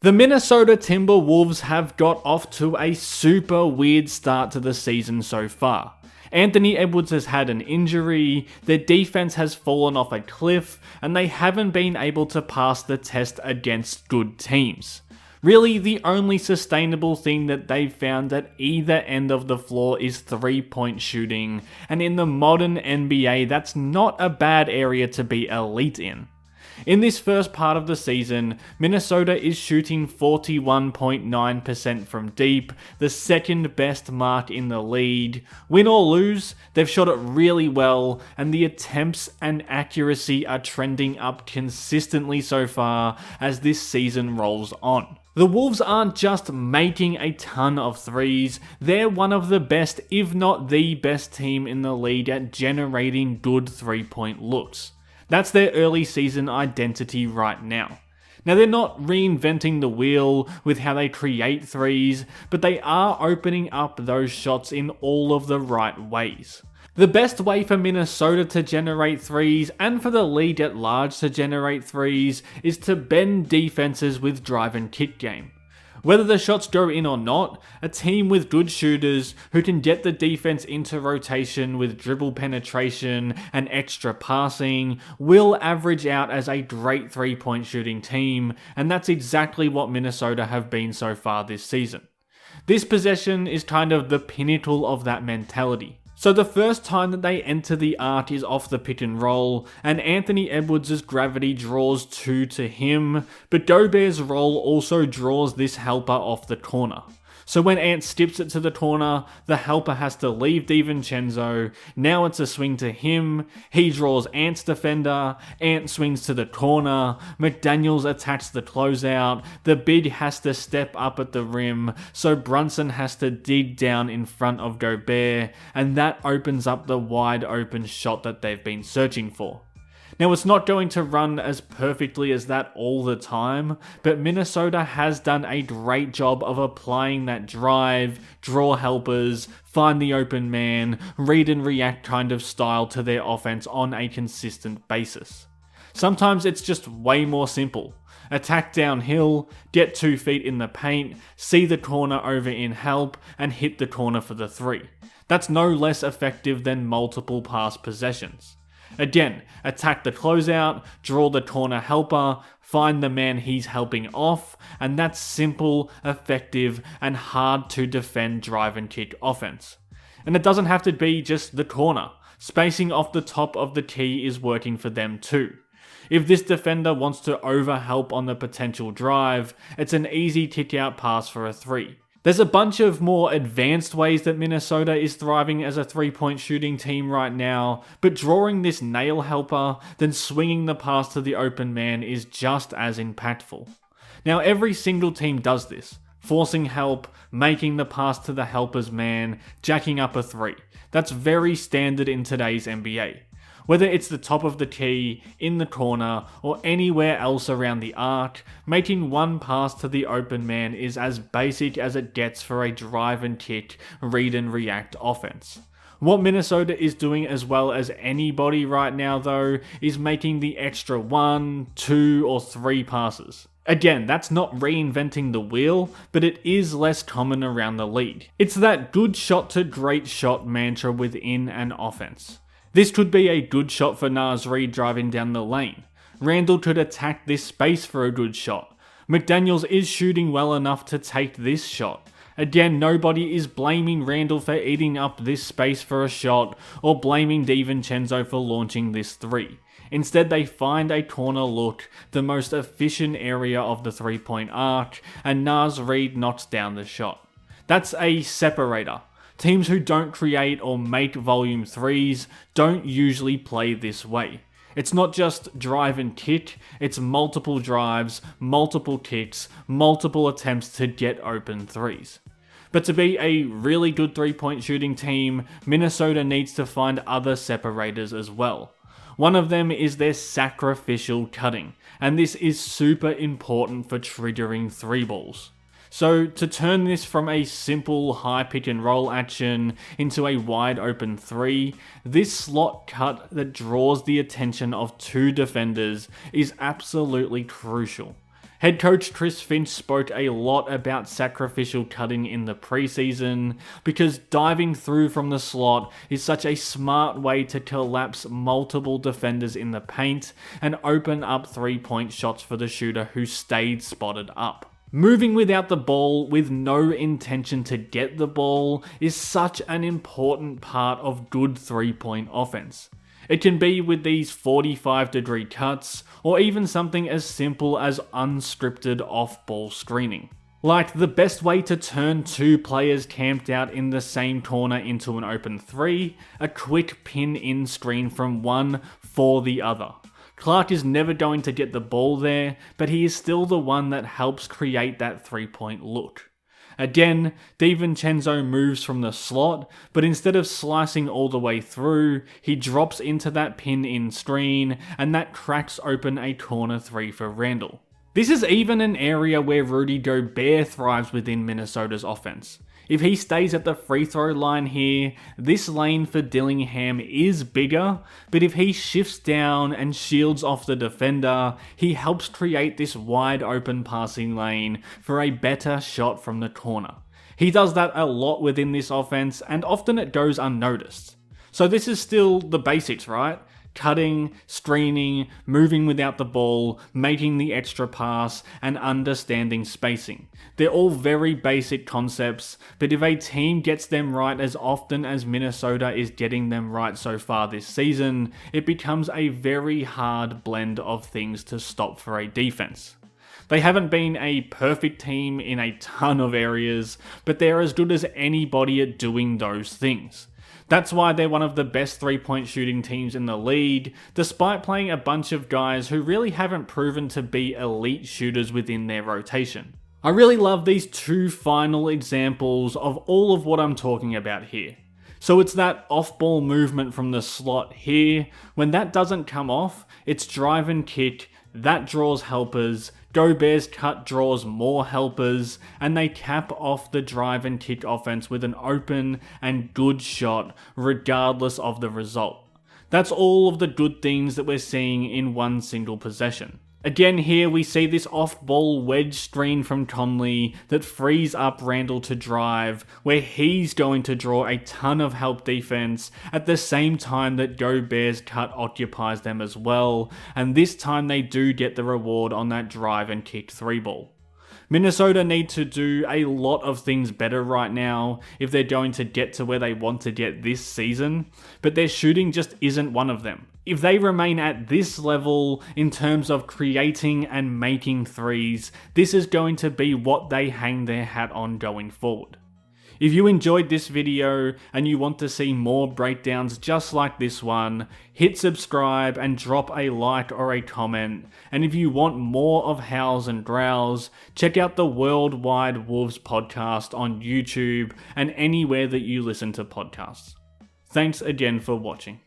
The Minnesota Timberwolves have got off to a super weird start to the season so far. Anthony Edwards has had an injury, their defense has fallen off a cliff, and they haven't been able to pass the test against good teams. Really, the only sustainable thing that they've found at either end of the floor is 3-point shooting, and in the modern NBA, that's not a bad area to be elite in. In this first part of the season, Minnesota is shooting 41.9% from deep, the second best mark in the league. Win or lose, they've shot it really well, and the attempts and accuracy are trending up consistently so far as this season rolls on. The Wolves aren't just making a ton of threes, they're one of the best, if not the best team in the league at generating good 3-point looks. That's their early season identity right now. Now, they're not reinventing the wheel with how they create threes, but they are opening up those shots in all of the right ways. The best way for Minnesota to generate threes, and for the league at large to generate threes, is to bend defenses with drive and kick game. Whether the shots go in or not, a team with good shooters who can get the defense into rotation with dribble penetration and extra passing will average out as a great 3-point shooting team, and that's exactly what Minnesota have been so far this season. This possession is kind of the pinnacle of that mentality. So the first time that they enter the arc is off the pick and roll, and Anthony Edwards' gravity draws 2 to him, but Gobert's roll also draws this helper off the corner. So when Ant skips it to the corner, the helper has to leave DiVincenzo. Now it's a swing to him. He draws Ant's defender. Ant swings to the corner. McDaniels attacks the closeout. The big has to step up at the rim, so Brunson has to dig down in front of Gobert, and that opens up the wide open shot that they've been searching for. Now, it's not going to run as perfectly as that all the time, but Minnesota has done a great job of applying that drive, draw helpers, find the open man, read and react kind of style to their offense on a consistent basis. Sometimes it's just way more simple. Attack downhill, get 2 feet in the paint, see the corner over in help, and hit the corner for the 3. That's no less effective than multiple pass possessions. Again, attack the closeout, draw the corner helper, find the man he's helping off, and that's simple, effective, and hard to defend drive and kick offense. And it doesn't have to be just the corner. Spacing off the top of the key is working for them too. If this defender wants to overhelp on the potential drive, it's an easy kick out pass for a 3. There's a bunch of more advanced ways that Minnesota is thriving as a 3-point shooting team right now, but drawing this nail helper, then swinging the pass to the open man is just as impactful. Now, every single team does this. Forcing help, making the pass to the helper's man, jacking up a 3. That's very standard in today's NBA. Whether it's the top of the key, in the corner, or anywhere else around the arc, making one pass to the open man is as basic as it gets for a drive and kick, read and react offense. What Minnesota is doing as well as anybody right now though, is making the extra 1, 2, or 3 passes. Again, that's not reinventing the wheel, but it is less common around the league. It's that good shot to great shot mantra within an offense. This could be a good shot for Naz Reid driving down the lane. Randall could attack this space for a good shot. McDaniels is shooting well enough to take this shot. Again, nobody is blaming Randall for eating up this space for a shot, or blaming DiVincenzo for launching this 3. Instead, they find a corner look, the most efficient area of the 3-point arc, and Naz Reid knocks down the shot. That's a separator. Teams who don't create or make volume 3s don't usually play this way. It's not just drive and kick, it's multiple drives, multiple kicks, multiple attempts to get open 3s. But to be a really good 3-point shooting team, Minnesota needs to find other separators as well. One of them is their sacrificial cutting, and this is super important for triggering 3 balls. So to turn this from a simple high pick and roll action into a wide open 3, this slot cut that draws the attention of 2 defenders is absolutely crucial. Head coach Chris Finch spoke a lot about sacrificial cutting in the preseason because diving through from the slot is such a smart way to collapse multiple defenders in the paint and open up 3-point shots for the shooter who stayed spotted up. Moving without the ball with no intention to get the ball is such an important part of good 3-point offense. It can be with these 45-degree cuts, or even something as simple as unscripted off-ball screening. Like the best way to turn two players camped out in the same corner into an open three, a quick pin-in screen from one for the other. Clark is never going to get the ball there, but he is still the one that helps create that 3-point look. Again, DiVincenzo moves from the slot, but instead of slicing all the way through, he drops into that pin-in screen, and that cracks open a corner 3 for Randle. This is even an area where Rudy Gobert thrives within Minnesota's offense. If he stays at the free throw line here, this lane for Dillingham is bigger, but if he shifts down and shields off the defender, he helps create this wide open passing lane for a better shot from the corner. He does that a lot within this offense, and often it goes unnoticed. So this is still the basics, right? Cutting, screening, moving without the ball, making the extra pass, and understanding spacing. They're all very basic concepts, but if a team gets them right as often as Minnesota is getting them right so far this season, it becomes a very hard blend of things to stop for a defense. They haven't been a perfect team in a ton of areas, but they're as good as anybody at doing those things. That's why they're one of the best 3-point shooting teams in the league, despite playing a bunch of guys who really haven't proven to be elite shooters within their rotation. I really love these two final examples of all of what I'm talking about here. So it's that off-ball movement from the slot here. When that doesn't come off, it's drive and kick, that draws helpers, Gobert's cut draws more helpers, and they cap off the drive and kick offense with an open and good shot regardless of the result. That's all of the good things that we're seeing in one single possession. Again here we see this off-ball wedge screen from Conley that frees up Randle to drive, where he's going to draw a ton of help defense at the same time that Gobert's cut occupies them as well, and this time they do get the reward on that drive and kick 3-ball. Minnesota need to do a lot of things better right now if they're going to get to where they want to get this season, but their shooting just isn't one of them. If they remain at this level in terms of creating and making threes, this is going to be what they hang their hat on going forward. If you enjoyed this video and you want to see more breakdowns just like this one, hit subscribe and drop a like or a comment. And if you want more of Howls and Growls, check out the Worldwide Wolves podcast on YouTube and anywhere that you listen to podcasts. Thanks again for watching.